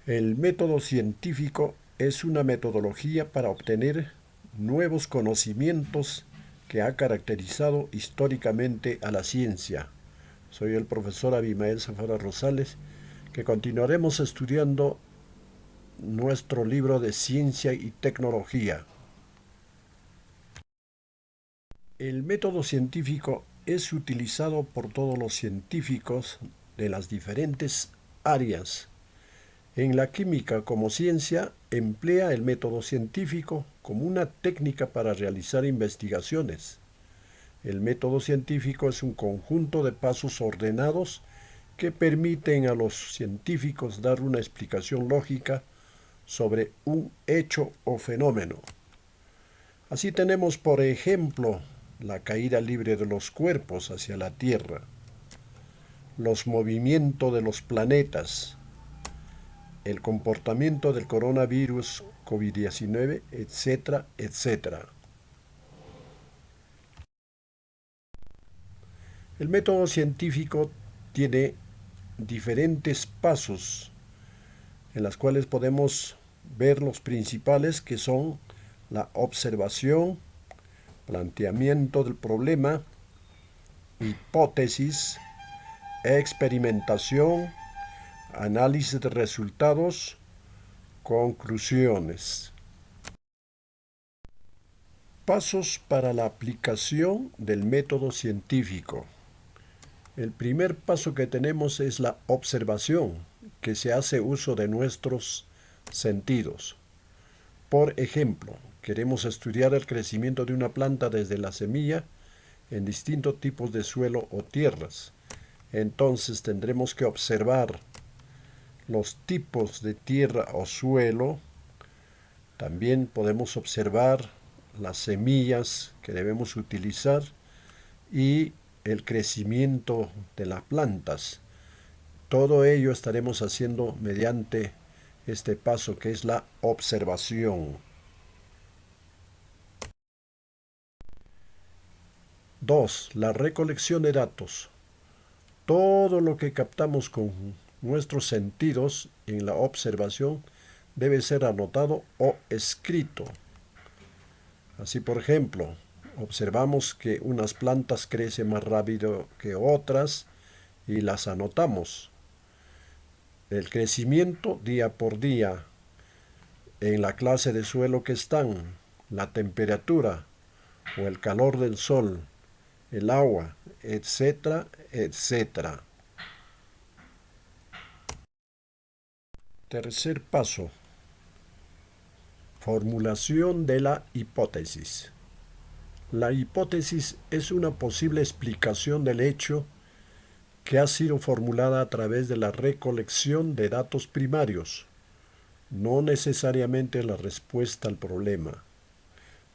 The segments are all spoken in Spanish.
El método científico es una metodología para obtener nuevos conocimientos que ha caracterizado históricamente a la ciencia. Soy el profesor Abimael Zafara Rosales, que continuaremos estudiando nuestro libro de ciencia y tecnología. El método científico es utilizado por todos los científicos de las diferentes áreas. En la química como ciencia emplea el método científico como una técnica para realizar investigaciones. El método científico es un conjunto de pasos ordenados que permiten a los científicos dar una explicación lógica sobre un hecho o fenómeno. Así tenemos, por ejemplo, la caída libre de los cuerpos hacia la Tierra, los movimientos de los planetas, el comportamiento del coronavirus COVID-19, etcétera, etcétera. El método científico tiene diferentes pasos en los cuales podemos ver los principales, que son la observación, planteamiento del problema, hipótesis, experimentación, análisis de resultados, conclusiones. Pasos para la aplicación del método científico. El primer paso que tenemos es la observación, que se hace uso de nuestros sentidos. Por ejemplo, queremos estudiar el crecimiento de una planta desde la semilla en distintos tipos de suelo o tierras. Entonces tendremos que observar los tipos de tierra o suelo. También podemos observar las semillas que debemos utilizar y el crecimiento de las plantas. Todo ello estaremos haciendo mediante este paso, que es la observación. 2. La recolección de datos. Todo lo que captamos con nuestros sentidos en la observación debe ser anotado o escrito. Así, por ejemplo, observamos que unas plantas crecen más rápido que otras y las anotamos. El crecimiento día por día, en la clase de suelo que están, la temperatura o el calor del sol, el agua, etcétera, etcétera. Tercer paso. Formulación de la hipótesis. La hipótesis es una posible explicación del hecho que ha sido formulada a través de la recolección de datos primarios, no necesariamente la respuesta al problema.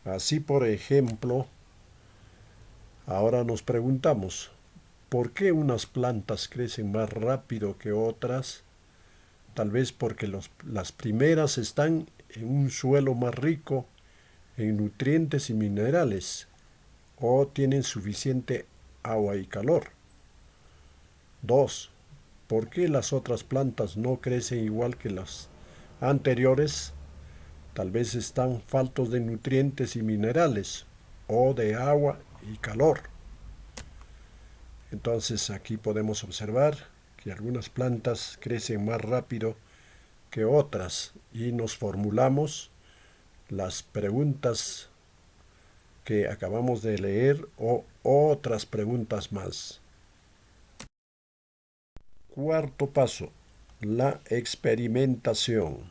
Así, por ejemplo, ahora nos preguntamos, ¿por qué unas plantas crecen más rápido que otras? Tal vez porque las primeras están en un suelo más rico en nutrientes y minerales, o tienen suficiente agua y calor. 2. ¿Por qué las otras plantas no crecen igual que las anteriores? Tal vez están faltos de nutrientes y minerales, o de agua y calor. Entonces aquí podemos observar que algunas plantas crecen más rápido que otras y nos formulamos las preguntas que acabamos de leer o otras preguntas más. Cuarto paso, la experimentación.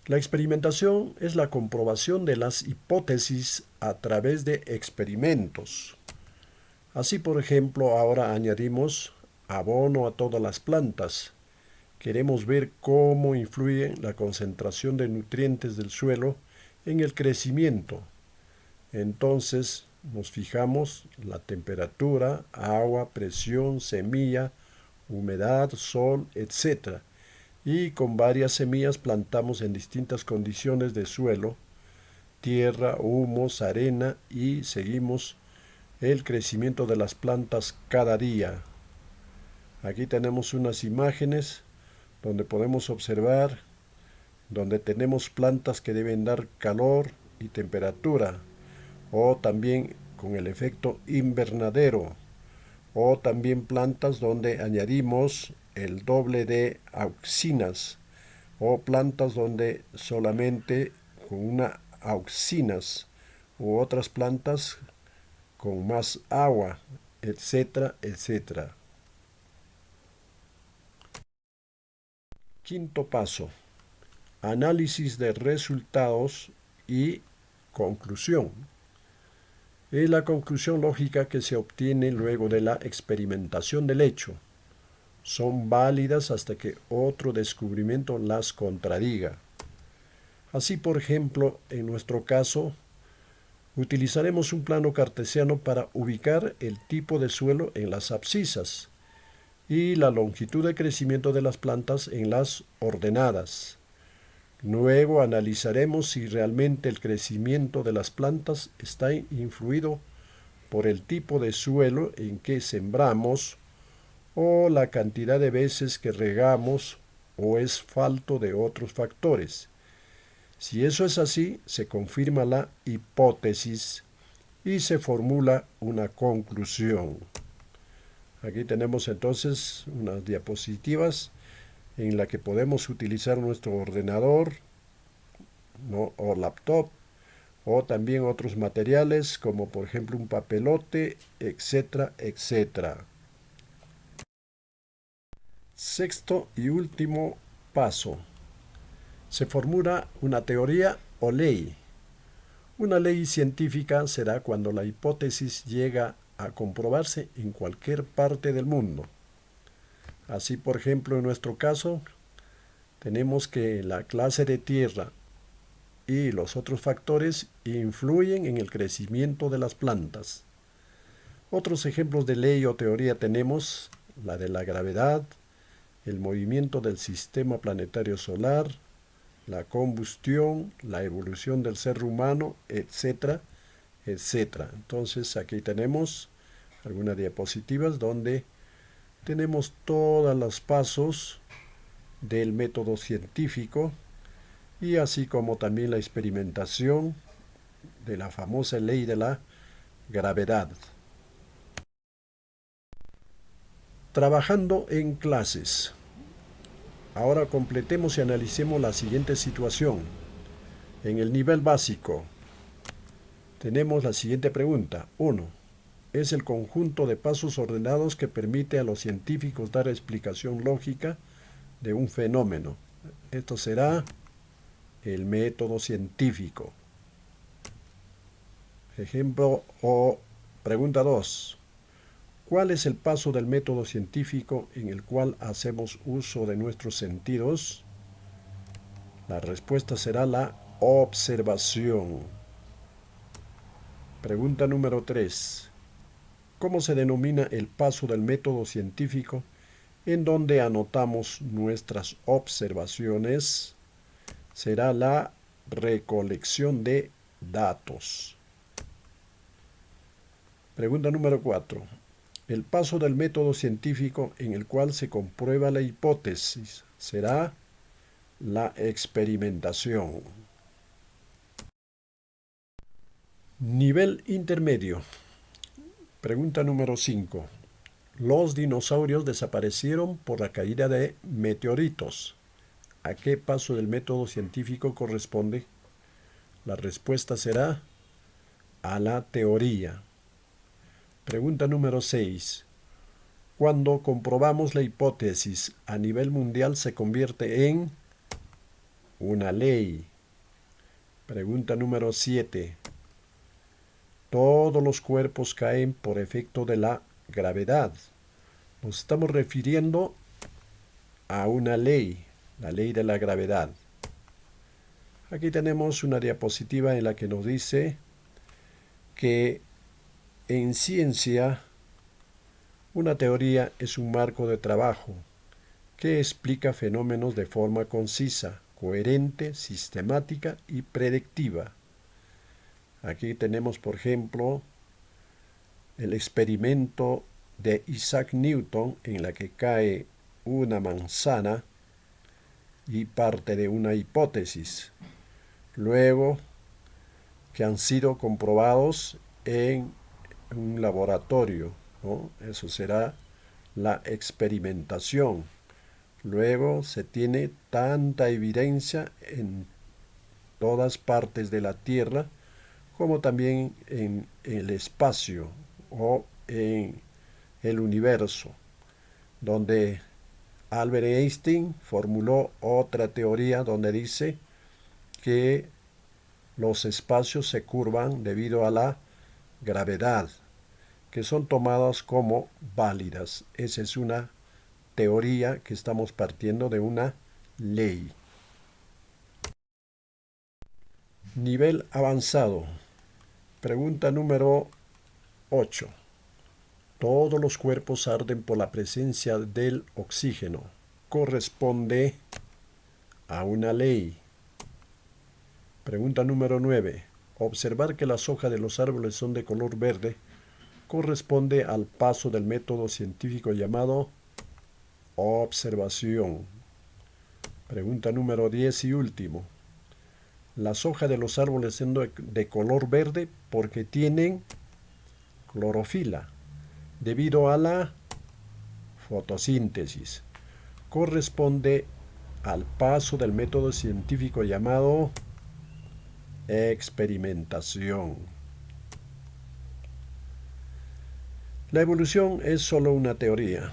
La experimentación es la comprobación de las hipótesis a través de experimentos. Así, por ejemplo, ahora añadimos abono a todas las plantas. Queremos ver cómo influye la concentración de nutrientes del suelo en el crecimiento. Entonces nos fijamos la temperatura, agua, presión, semilla, humedad, sol, etc. Y con varias semillas plantamos en distintas condiciones de suelo, tierra, humus, arena, y seguimos el crecimiento de las plantas cada día. Aquí tenemos unas imágenes donde podemos observar, donde tenemos plantas que deben dar calor y temperatura, o también con el efecto invernadero, o también plantas donde añadimos el doble de auxinas, o plantas donde solamente con una auxinas, u otras plantas con más agua, etcétera, etcétera. Quinto paso: análisis de resultados y conclusión. Es la conclusión lógica que se obtiene luego de la experimentación del hecho. Son válidas hasta que otro descubrimiento las contradiga. Así, por ejemplo, en nuestro caso, utilizaremos un plano cartesiano para ubicar el tipo de suelo en las abscisas y la longitud de crecimiento de las plantas en las ordenadas. Luego analizaremos si realmente el crecimiento de las plantas está influido por el tipo de suelo en que sembramos o la cantidad de veces que regamos o es falto de otros factores. Si eso es así, se confirma la hipótesis y se formula una conclusión. Aquí tenemos entonces unas diapositivas en la que podemos utilizar nuestro ordenador, ¿no?, o laptop, o también otros materiales como por ejemplo un papelote, etcétera, etcétera. Sexto y último paso: se formula una teoría o ley. Una ley científica será cuando la hipótesis llega a comprobarse en cualquier parte del mundo. Así, por ejemplo, en nuestro caso, tenemos que la clase de tierra y los otros factores influyen en el crecimiento de las plantas. Otros ejemplos de ley o teoría tenemos la de la gravedad, el movimiento del sistema planetario solar, la combustión, la evolución del ser humano, etcétera, etcétera. Entonces aquí tenemos algunas diapositivas donde tenemos todos los pasos del método científico y así como también la experimentación de la famosa ley de la gravedad. Trabajando en clases. Ahora completemos y analicemos la siguiente situación. En el nivel básico tenemos la siguiente pregunta. 1. Es el conjunto de pasos ordenados que permite a los científicos dar explicación lógica de un fenómeno. Esto será el método científico. Ejemplo o pregunta 2. ¿Cuál es el paso del método científico en el cual hacemos uso de nuestros sentidos? La respuesta será la observación. Pregunta número 3. ¿Cómo se denomina el paso del método científico en donde anotamos nuestras observaciones? Será la recolección de datos. Pregunta número 4. El paso del método científico en el cual se comprueba la hipótesis será la experimentación. Nivel intermedio. Pregunta número 5. Los dinosaurios desaparecieron por la caída de meteoritos. ¿A qué paso del método científico corresponde? La respuesta será a la teoría. Pregunta número 6. Cuando comprobamos la hipótesis a nivel mundial se convierte en una ley. Pregunta número 7. Todos los cuerpos caen por efecto de la gravedad. Nos estamos refiriendo a una ley, la ley de la gravedad. Aquí tenemos una diapositiva en la que nos dice que en ciencia una teoría es un marco de trabajo que explica fenómenos de forma concisa, coherente, sistemática y predictiva. Aquí tenemos, por ejemplo, el experimento de Isaac Newton en la que cae una manzana y parte de una hipótesis. Luego, que han sido comprobados en un laboratorio, ¿no? Eso será la experimentación. Luego se tiene tanta evidencia en todas partes de la Tierra como también en el espacio o en el universo, donde Albert Einstein formuló otra teoría donde dice que los espacios se curvan debido a la gravedad, que son tomadas como válidas. Esa es una teoría que estamos partiendo de una ley. Nivel avanzado. Pregunta número 8. Todos los cuerpos arden por la presencia del oxígeno. Corresponde a una ley. Pregunta número 9. Observar que las hojas de los árboles son de color verde corresponde al paso del método científico llamado observación. Pregunta número 10 y último. Las hojas de los árboles son de color verde porque tienen clorofila, debido a la fotosíntesis. Corresponde al paso del método científico llamado experimentación. La evolución es solo una teoría.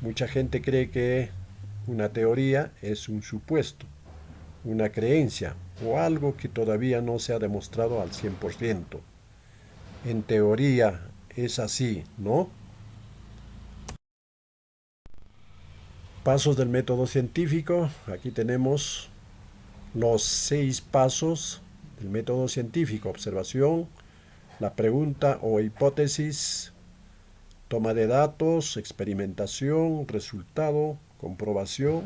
Mucha gente cree que una teoría es un supuesto, una creencia o algo que todavía no se ha demostrado al 100%. En teoría es así, ¿no? Pasos del método científico. Aquí tenemos los 6 pasos del método científico: observación, la pregunta o hipótesis, toma de datos, experimentación, resultado, comprobación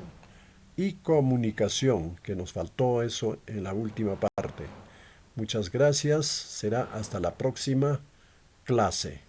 y comunicación, que nos faltó eso en la última parte. Muchas gracias, será hasta la próxima clase.